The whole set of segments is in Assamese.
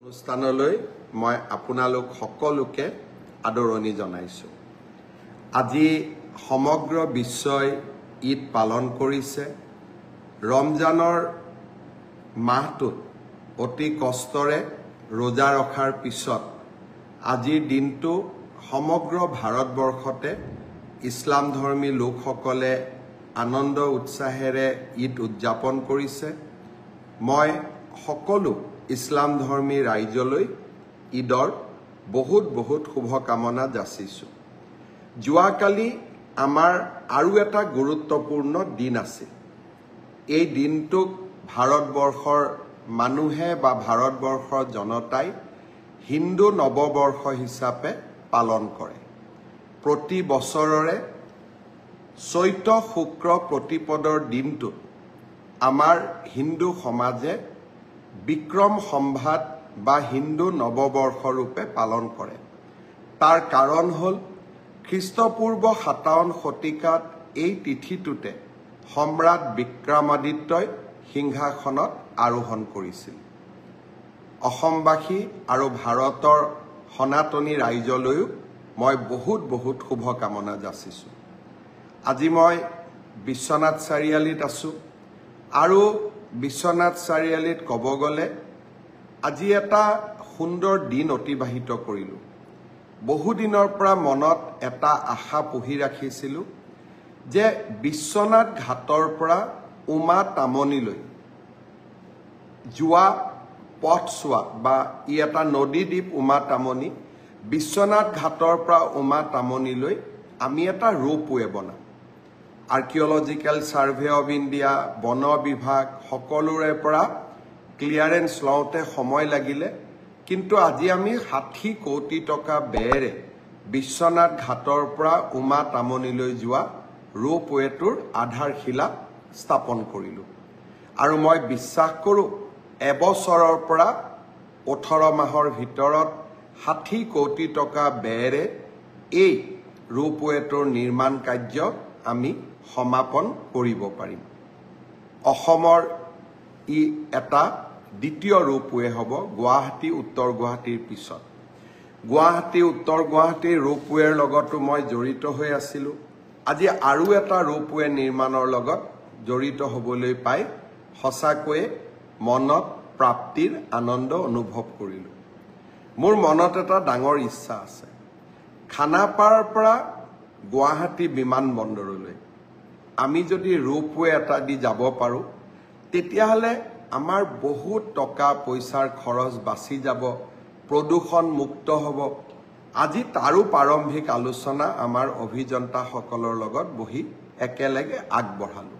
অনুষ্ঠানলৈ মই আপোনালোক সকলোকে আদৰণি জনাইছো। আজি সমগ্ৰ বিশ্বই ঈদ পালন কৰিছে। ৰমজানৰ মাহটোত অতি কষ্টৰে ৰোজা ৰখাৰ পিছত আজিৰ দিনটো সমগ্ৰ ভাৰতবৰ্ষতে ইছলাম ধৰ্মী লোকসকলে আনন্দ উৎসাহেৰে ঈদ উদযাপন কৰিছে। মই সকলো ইছলাম ধৰ্মী ৰাইজলৈ ঈদৰ বহুত শুভকামনা যাচিছো। যোৱাকালি আমাৰ আৰু এটা গুৰুত্বপূৰ্ণ দিন আছিল। এই দিনটোক ভাৰতবৰ্ষৰ মানুহে বা ভাৰতবৰ্ষৰ জনতাই হিন্দু নৱবৰ্ষ হিচাপে পালন কৰে। প্ৰতি বছৰৰে চৈত্ৰ শুক্ৰ প্ৰতিপদৰ দিনটোত আমাৰ হিন্দু সমাজে বিক্ৰম সম্ভাত বা হিন্দু নৱবৰ্ষ ৰূপে পালন কৰে। তাৰ কাৰণ হ'ল খ্ৰীষ্টপূৰ্ব 57 শতিকাত এই তিথিটোতে সম্ৰাট বিক্ৰমাদিত্যই সিংহাসনত আৰোহণ কৰিছিল। অসমবাসী আৰু ভাৰতৰ সনাতনী ৰাইজলৈও মই বহুত শুভকামনা যাচিছো। আজি মই বিশ্বনাথ চাৰিআলিত আছো আৰু বিশ্বনাথ চাৰিআলিত ক'ব গ'লে আজি এটা সুন্দৰ দিন অতিবাহিত কৰিলো। বহুদিনৰ পৰা মনত এটা আশা পুহি ৰাখিছিলো যে বিশ্বনাথ ঘাটৰ পৰা উমা তামনিলৈ যোৱা পথছোৱা বা ই এটা নদী দ্বীপ উমা তামনি, বিশ্বনাথ ঘাটৰ পৰা উমা তামনিলৈ আমি এটা ৰোপৱে বনাম। আৰ্কিঅলজিকেল সাৰ্ভে অফ ইণ্ডিয়া, বন বিভাগ সকলোৰে পৰা ক্লিয়াৰেন্স লওঁতে সময় লাগিলে, কিন্তু আজি আমি 60 কোটি টকা ব্যয়েৰে বিশ্বনাথ ঘাটৰ পৰা উমা তামনিলৈ যোৱা ৰোপৱেটোৰ আধাৰশিলা স্থাপন কৰিলো। আৰু মই বিশ্বাস কৰোঁ এবছৰৰ পৰা 18 মাহৰ ভিতৰত 60 কোটি টকা ব্যয়েৰে এই ৰোপৱেটোৰ নিৰ্মাণ কাৰ্য আমি সমাপন কৰিব পাৰিম। অসমৰ ই এটা দ্বিতীয় ৰোপৱে হ'ব গুৱাহাটী উত্তৰ গুৱাহাটীৰ পিছত। গুৱাহাটী উত্তৰ গুৱাহাটীৰ ৰোপৱেৰ লগতো মই জড়িত হৈ আছিলোঁ। আজি আৰু এটা ৰোপৱে নিৰ্মাণৰ লগত জড়িত হ'বলৈ পাই সঁচাকৈয়ে মনত প্ৰাপ্তিৰ আনন্দ অনুভৱ কৰিলোঁ। মোৰ মনত এটা ডাঙৰ ইচ্ছা আছে, খানাপাৰাৰ পৰা গুৱাহাটী বিমানবন্দৰলৈ আমি যদি ৰোপৱে এটা দি যাব পাৰোঁ তেতিয়াহ'লে আমাৰ বহুত টকা পইচাৰ খৰচ বাচি যাব, প্ৰদূষণ মুক্ত হ'ব। আজি তাৰো প্ৰাৰম্ভিক আলোচনা আমাৰ অভিযন্তাসকলৰ লগত বহি একেলগে আগবঢ়ালোঁ।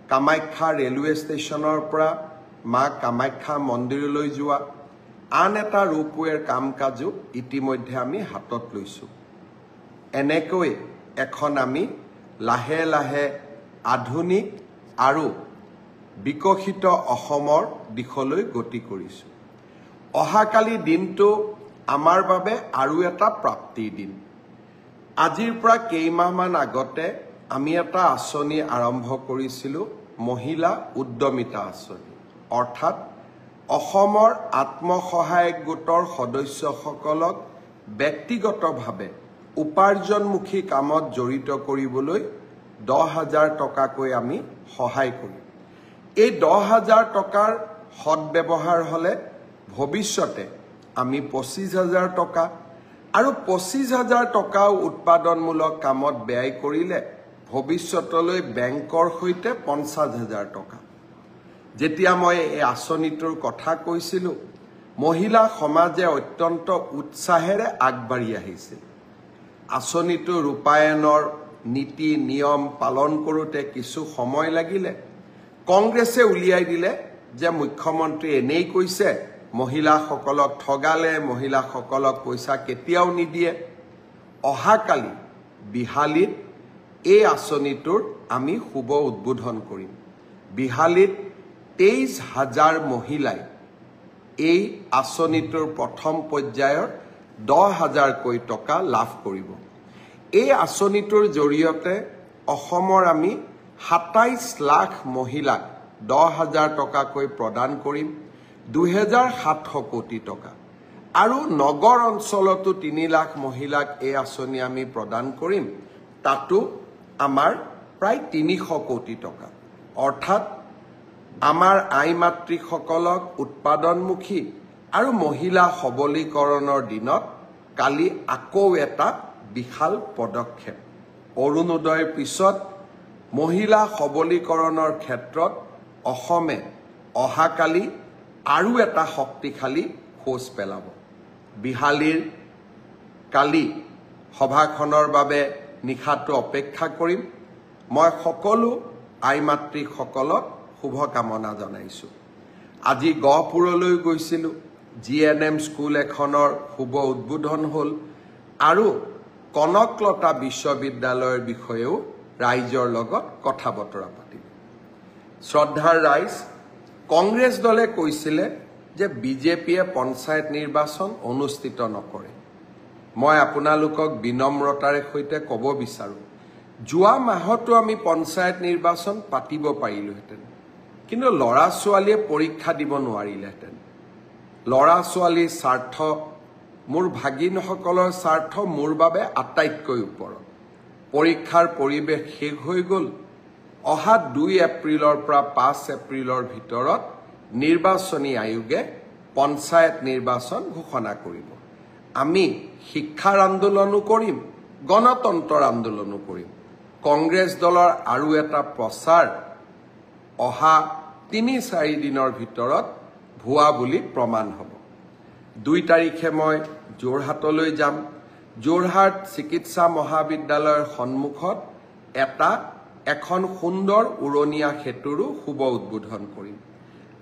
কামাখ্যা ৰেলৱে ষ্টেচনৰ পৰা মা কামাখ্যা মন্দিৰলৈ যোৱা আন এটা ৰোপৱেৰ কাম কাজো ইতিমধ্যে আমি হাতত লৈছোঁ। এনেকৈ এখন আমি লাহে আধুনিক আৰু বিকশিত অসমৰ দিশলৈ গতি কৰিছোঁ। অহাকালি দিনটো আমাৰ বাবে আৰু এটা প্ৰাপ্তিৰ দিন। আজিৰ পৰা কেইমাহমান আগতে আমি এটা আঁচনি আৰম্ভ কৰিছিলোঁ, মহিলা উদ্যমিতা আঁচনি। অৰ্থাৎ অসমৰ আত্মসহায়ক গোটৰ সদস্যসকলক ব্যক্তিগতভাৱে উপাৰ্জনমুখী কামত জড়িত কৰিবলৈ 10,000 টকাকৈ আমি সহায় কৰিম। এই 10,000 টকাৰ সদব্যৱহাৰ হ'লে ভৱিষ্যতে আমি 25,000 টকা আৰু 25,000 টকাও উৎপাদনমূলক কামত ব্যয় কৰিলে ভৱিষ্যতলৈ বেংকৰ সৈতে 50,000 টকা। যেতিয়া মই এই আঁচনিটোৰ কথা কৈছিলোঁ, মহিলা সমাজে অত্যন্ত উৎসাহেৰে আগবাঢ়ি আহিছিল। আঁচনিটো ৰূপায়ণৰ নীতি নিয়ম পালন কৰোঁতে কিছু সময় লাগিলে। কংগ্ৰেছে উলিয়াই দিলে যে মুখ্যমন্ত্ৰী এনেই কৈছে, মহিলাসকলক ঠগালে, মহিলাসকলক পইচা কেতিয়াও নিদিয়ে। অহাকালি বিহালীত এই আঁচনিটোৰ আমি শুভ উদ্বোধন কৰিম। বিহালীত 23,000 মহিলাই এই আঁচনিটোৰ প্ৰথম পৰ্যায়ৰ 10,000কৈ টকা লাভ কৰিব। এই আঁচনিটোৰ জৰিয়তে অসমৰ আমি 27 লাখ মহিলাক 10,000 টকাকৈ প্ৰদান কৰিম। 2700 কোটি টকা আৰু নগৰ অঞ্চলতো 3 লাখ মহিলাক এই আঁচনি আমি প্ৰদান কৰিম তাতো আমাৰ প্ৰায় 300 কোটি টকা অৰ্থাৎ আমাৰ আই মাতৃসকলক উৎপাদনমুখী আৰু মহিলা সবলীকৰণৰ দিনত কালি আকৌ এটা বিশাল পদক্ষেপ অৰুণোদয়ৰ পিছত মহিলা সবলীকৰণৰ ক্ষেত্ৰত অসমে অহাকালি আৰু এটা শক্তিশালী খোজ পেলাব বিহালীৰ কালি সভাখনৰ বাবে নিশাটো অপেক্ষা কৰিম মই সকলো আই মাতৃসকলক শুভকামনা জনাইছো আজি গহপুৰলৈ গৈছিলো জিএনএম স্কুল এখনৰ শুভ উদ্বোধন হ'ল আৰু কনকলতা বিশ্ববিদ্যালয়ৰ বিষয়েও ৰাইজৰ লগত কথা বতৰা পাতিলো শ্ৰদ্ধাৰ ৰাইজ কংগ্ৰেছ দলে কৈছিলে যে বিজেপিয়ে পঞ্চায়ত নিৰ্বাচন অনুষ্ঠিত নকৰে মই আপোনালোকক বিনম্ৰতাৰে সৈতে ক'ব বিচাৰো যোৱা মাহতো আমি পঞ্চায়ত নিৰ্বাচন পাতিব পাৰিলোহেঁতেন কিন্তু ল'ৰা ছোৱালীয়ে পৰীক্ষা দিব নোৱাৰিলেহেঁতেন ল'ৰা ছোৱালীৰ স্বাৰ্থ মোৰ ভাগিনসকলৰ স্বাৰ্থ মোৰ বাবে আটাইতকৈ ওপৰত পৰীক্ষাৰ পৰিৱেশ শেষ হৈ গ'ল অহা 2 এপ্ৰিলৰ পৰা 5 এপ্ৰিলৰ ভিতৰত নিৰ্বাচনী আয়োগে পঞ্চায়ত নিৰ্বাচন ঘোষণা কৰিব আমি শিক্ষাৰ আন্দোলনো কৰিম গণতন্ত্ৰৰ আন্দোলনো কৰিম কংগ্ৰেছ দলৰ আৰু এটা প্ৰচাৰ অহা 3-4 দিনৰ ভিতৰত ভুৱা বুলি প্ৰমাণ হ'ব 2 তাৰিখে মই যোৰহাটলৈ যাম যোৰহাট চিকিৎসা মহাবিদ্যালয়ৰ সন্মুখত এখন সুন্দৰ উৰণীয়া সেতুৰো শুভ উদ্বোধন কৰিম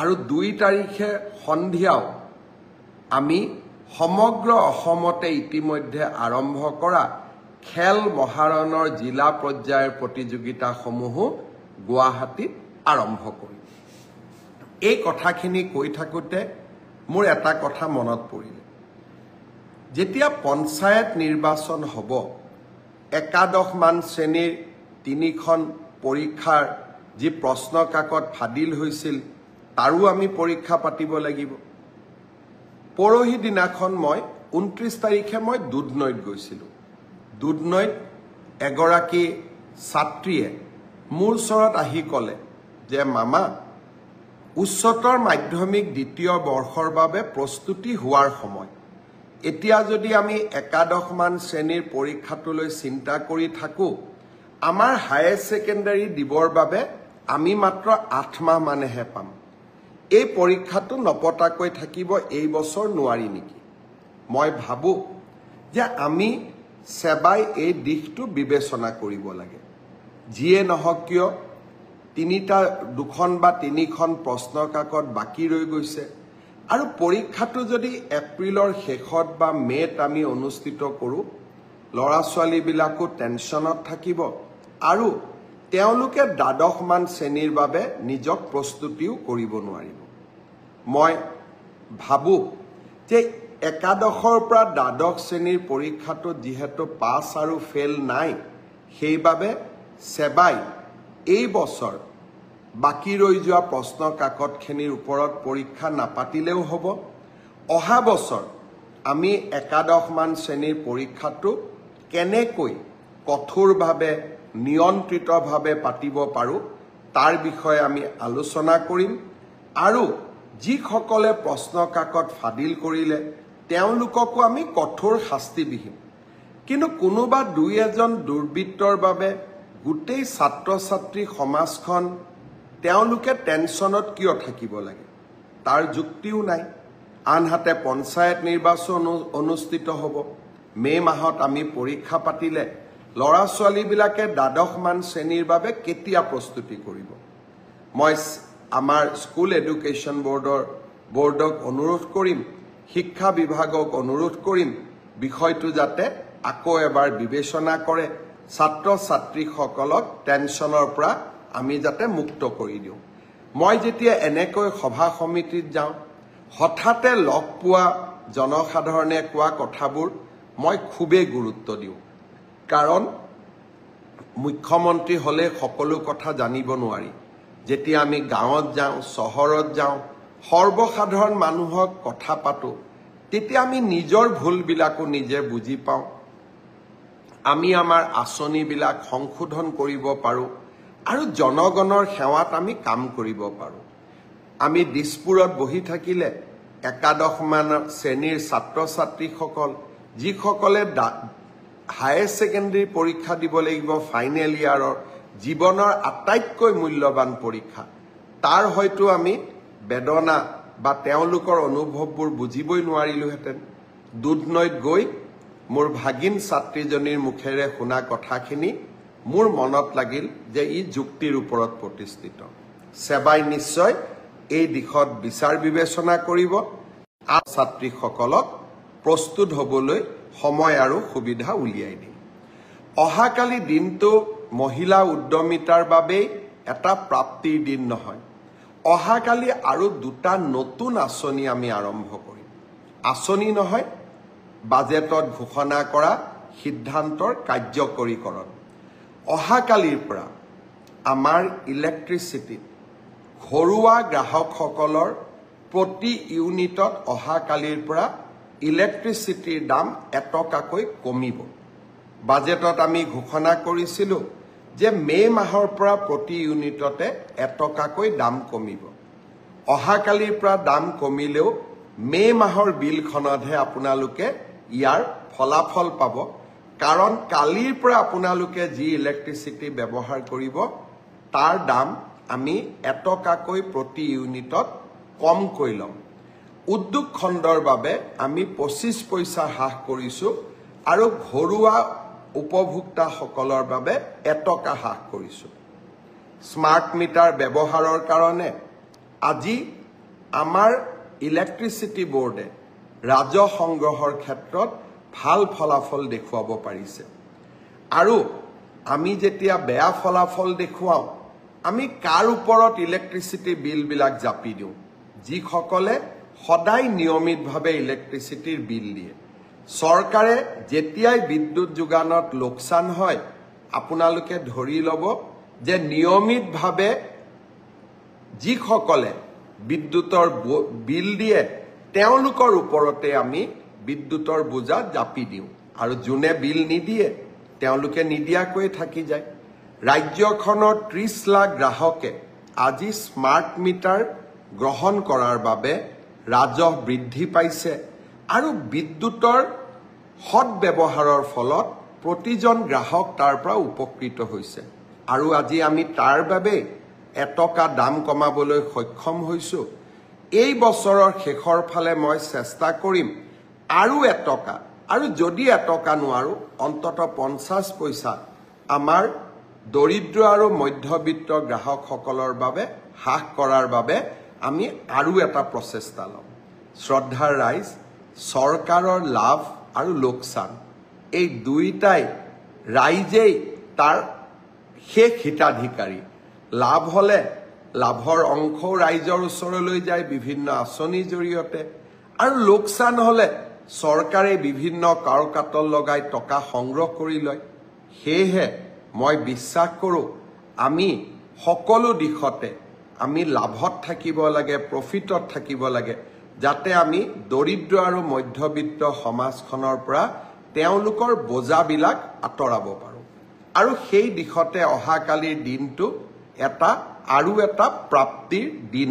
আৰু 2 তাৰিখে সন্ধিয়াও আমি সমগ্ৰ অসমতে ইতিমধ্যে আৰম্ভ কৰা খেল মহাৰণৰ জিলা পৰ্যায়ৰ প্ৰতিযোগিতাসমূহো গুৱাহাটীত আৰম্ভ কৰিম এই কথাখিনি কৈ থাকোঁতে মোৰ এটা কথা মনত পৰিলে যেতিয়া পঞ্চায়ত নিৰ্বাচন হ'ব একাদশমান শ্ৰেণীৰ 3খন পৰীক্ষাৰ যি প্ৰশ্ন কাকত ফাদিল হৈছিল তাৰো আমি পৰীক্ষা পাতিব লাগিব পৰহি দিনাখন মই 29 তাৰিখে মই দুধনৈত গৈছিলোঁ দুধনৈত এগৰাকী ছাত্ৰীয়ে মোৰ ওচৰত আহি ক'লে যে মামা উচ্চতৰ মাধ্যমিক দ্বিতীয় বৰ্ষৰ বাবে প্ৰস্তুতি হোৱাৰ সময় এতিয়া যদি আমি একাদশমান শ্ৰেণীৰ পৰীক্ষাটোলৈ চিন্তা কৰি থাকোঁ আমাৰ হায়াৰ ছেকেণ্ডাৰী দিবৰ বাবে আমি মাত্ৰ 8 মাহ মানেহে পাম এই পৰীক্ষাটো নপতাকৈ থাকিব এই বছৰ নোৱাৰি নেকি মই ভাবো যে আমি সেবাই এই দিশটো বিবেচনা কৰিব লাগে যিয়ে নহওক কিয় 2খন বা 3খন প্ৰশ্ন কাকত বাকি ৰৈ গৈছে আৰু পৰীক্ষাটো যদি এপ্ৰিলৰ শেষত বা মে'ত আমি অনুষ্ঠিত কৰোঁ ল'ৰা ছোৱালীবিলাকো টেনশ্যনত থাকিব আৰু তেওঁলোকে দ্বাদশমান শ্ৰেণীৰ বাবে নিজক প্ৰস্তুতিও কৰিব নোৱাৰিব মই ভাবো যে একাদশৰ পৰা দ্বাদশ শ্ৰেণীৰ পৰীক্ষাটো যিহেতু পাছ আৰু ফেল নাই সেইবাবে সেবাই এই বছৰ বাকি ৰৈ যোৱা প্ৰশ্ন কাকতখিনিৰ ওপৰত পৰীক্ষা নাপাতিলেও হ'ব অহা বছৰ আমি একাদশমান শ্ৰেণীৰ পৰীক্ষাটো কেনেকৈ কঠোৰভাৱে নিয়ন্ত্ৰিতভাৱে পাতিব পাৰোঁ তাৰ বিষয়ে আমি আলোচনা কৰিম আৰু যিসকলে প্ৰশ্ন কাকত ফাদিল কৰিলে তেওঁলোককো আমি কঠোৰ শাস্তি দিম কিন্তু কোনোবা 2-এজন দুৰ্বৃত্তৰ বাবে গোটেই ছাত্ৰ ছাত্ৰী সমাজখন তেওঁলোকে টেনশ্যনত কিয় থাকিব লাগে তাৰ যুক্তিও নাই আনহাতে পঞ্চায়ত নিৰ্বাচন অনুষ্ঠিত হ'ব মে' মাহত আমি পৰীক্ষা পাতিলে ল'ৰা ছোৱালীবিলাকে দ্বাদশমান শ্ৰেণীৰ বাবে কেতিয়া প্ৰস্তুতি কৰিব মই আমাৰ স্কুল এডুকেশ্যন বৰ্ডক অনুৰোধ কৰিম শিক্ষা বিভাগক অনুৰোধ কৰিম বিষয়টো যাতে আকৌ এবাৰ বিবেচনা কৰে ছাত্ৰ ছাত্ৰীসকলক টেনশ্যনৰ পৰা আমি যাতে মুক্ত কৰি দিওঁ মই যেতিয়া এনেকৈ সভা সমিতিত যাওঁ হঠাতে লগ পোৱা জনসাধাৰণে কোৱা কথাবোৰ মই খুবেই গুৰুত্ব দিওঁ কাৰণ মুখ্যমন্ত্ৰী হ'লে সকলো কথা জানিব নোৱাৰি যেতিয়া আমি গাঁৱত যাওঁ চহৰত যাওঁ সৰ্বসাধাৰণ মানুহক কথা পাতো তেতিয়া আমি নিজৰ ভুলবিলাকো নিজে বুজি পাওঁ আমি আমাৰ আঁচনিবিলাক সংশোধন কৰিব পাৰোঁ আৰু জনগণৰ সেৱাত আমি কাম কৰিব পাৰোঁ আমি দিছপুৰত বহি থাকিলে একাদশমান শ্ৰেণীৰ ছাত্ৰ ছাত্ৰীসকল যিসকলে হায়াৰ ছেকেণ্ডেৰী পৰীক্ষা দিব লাগিব ফাইনেল ইয়াৰৰ জীৱনৰ আটাইতকৈ মূল্যৱান পৰীক্ষা তাৰ হয়তো আমি বেদনা বা তেওঁলোকৰ অনুভৱবোৰ বুজিবই নোৱাৰিলোহেঁতেন দুধনৈত গৈ মোৰ ভাগিন ছাত্ৰীজনীৰ মুখেৰে শুনা কথাখিনি মোৰ মনত লাগিল যে ই যুক্তিৰ ওপৰত প্ৰতিষ্ঠিত সেৱাই নিশ্চয় এই দিশত বিচাৰ বিবেচনা কৰিব আৰু ছাত্ৰীসকলক প্ৰস্তুত হ'বলৈ সময় আৰু সুবিধা উলিয়াই দিম অহাকালি দিনটো মহিলা উদ্যমিতাৰ বাবে এটা প্ৰাপ্তিৰ দিন নহয় অহাকালি আৰু দুটা নতুন আঁচনি আমি আৰম্ভ কৰিম আঁচনি নহয় বাজেটত ঘোষণা কৰা সিদ্ধান্তৰ কাৰ্যকৰীকৰণ অহাকালিৰ পৰা আমাৰ ইলেক্ট্ৰিচিটি ঘৰুৱা গ্ৰাহকসকলৰ প্ৰতি ইউনিটত অহাকালিৰ পৰা ইলেক্ট্ৰিচিটিৰ দাম এটকাকৈ কমিব বাজেটত আমি ঘোষণা কৰিছিলোঁ যে মে' মাহৰ পৰা প্ৰতি ইউনিটতে এটকাকৈ দাম কমিব অহাকালিৰ পৰা দাম কমিলেও মে' মাহৰ বিলখনতহে আপোনালোকে ইয়াৰ ফলাফল পাব কাৰণ কালিৰ পৰা আপোনালোকে যি ইলেক্ট্ৰিচিটি ব্যৱহাৰ কৰিব তাৰ দাম আমি এটকাকৈ প্ৰতি ইউনিটত কমকৈ ল'ম উদ্যোগ খণ্ডৰ বাবে আমি 25 পইচা হ্ৰাস কৰিছোঁ আৰু ঘৰুৱা উপভোক্তাসকলৰ বাবে এটকা হ্ৰাস কৰিছোঁ স্মাৰ্ট মিটাৰ ব্যৱহাৰৰ কাৰণে আজি আমাৰ ইলেক্ট্ৰিচিটি বোৰ্ডে ৰাজহ সংগ্ৰহৰ ক্ষেত্ৰত ভাল ফলাফল দেখুৱাব পাৰিছে আৰু আমি যেতিয়া বেয়া ফলাফল দেখুৱাওঁ আমি কাৰ ওপৰত ইলেক্ট্ৰিচিটি বিলবিলাক জাপি দিওঁ যিসকলে সদায় নিয়মিতভাৱে ইলেক্ট্ৰিচিটিৰ বিল দিয়ে চৰকাৰে যেতিয়াই বিদ্যুৎ যোগানত লোকচান হয় আপোনালোকে ধৰি ল'ব যে নিয়মিতভাৱে যিসকলে বিদ্যুতৰ বিল দিয়ে তেওঁলোকৰ ওপৰতে আমি বিদ্যুতৰ বোজা জাপি দিওঁ আৰু যোনে বিল নিদিয়ে তেওঁলোকে নিদিয়াকৈ থাকি যায় ৰাজ্যখনৰ 30 লাখ গ্ৰাহকে আজি স্মাৰ্ট মিটাৰ গ্ৰহণ কৰাৰ বাবে ৰাজহ বৃদ্ধি পাইছে আৰু বিদ্যুতৰ সৎ ব্যৱহাৰৰ ফলত প্ৰতিজন গ্ৰাহক তাৰ পৰা উপকৃত হৈছে আৰু আজি আমি তাৰ বাবে এটকা দাম কমাবলৈ সক্ষম হৈছোঁ এই বছৰৰ শেষৰ ফালে মই চেষ্টা কৰিম আৰু এটকা আৰু যদি এটকা নোৱাৰো অন্তত 50 পইচা আমাৰ দৰিদ্ৰ আৰু মধ্যবিত্ত গ্ৰাহকসকলৰ বাবে হ্ৰাস কৰাৰ বাবে আমি আৰু এটা প্ৰচেষ্টা ল'ম শ্ৰদ্ধাৰ ৰাইজ চৰকাৰৰ লাভ আৰু লোকচান এই দুইটাই ৰাইজেই তাৰ শেষ হিতাধিকাৰী লাভ হ'লে লাভৰ অংশ ৰাইজৰ ওচৰলৈ যায় বিভিন্ন আঁচনিৰ জৰিয়তে আৰু লোকচান হ'লে চৰকাৰে বিভিন্ন কাৰকাতল লগাই টকা সংগ্ৰহ কৰি লয় সেয়েহে মই বিশ্বাস কৰোঁ আমি সকলো দিশতে আমি লাভত থাকিব লাগে প্ৰফিটত থাকিব লাগে যাতে আমি দৰিদ্ৰ আৰু মধ্যবিত্ত সমাজখনৰ পৰা তেওঁলোকৰ বোজাবিলাক আঁতৰাব পাৰোঁ আৰু সেই দিশতে অহাকালিৰ দিনটো এটা প্ৰাপ্তিৰ দিন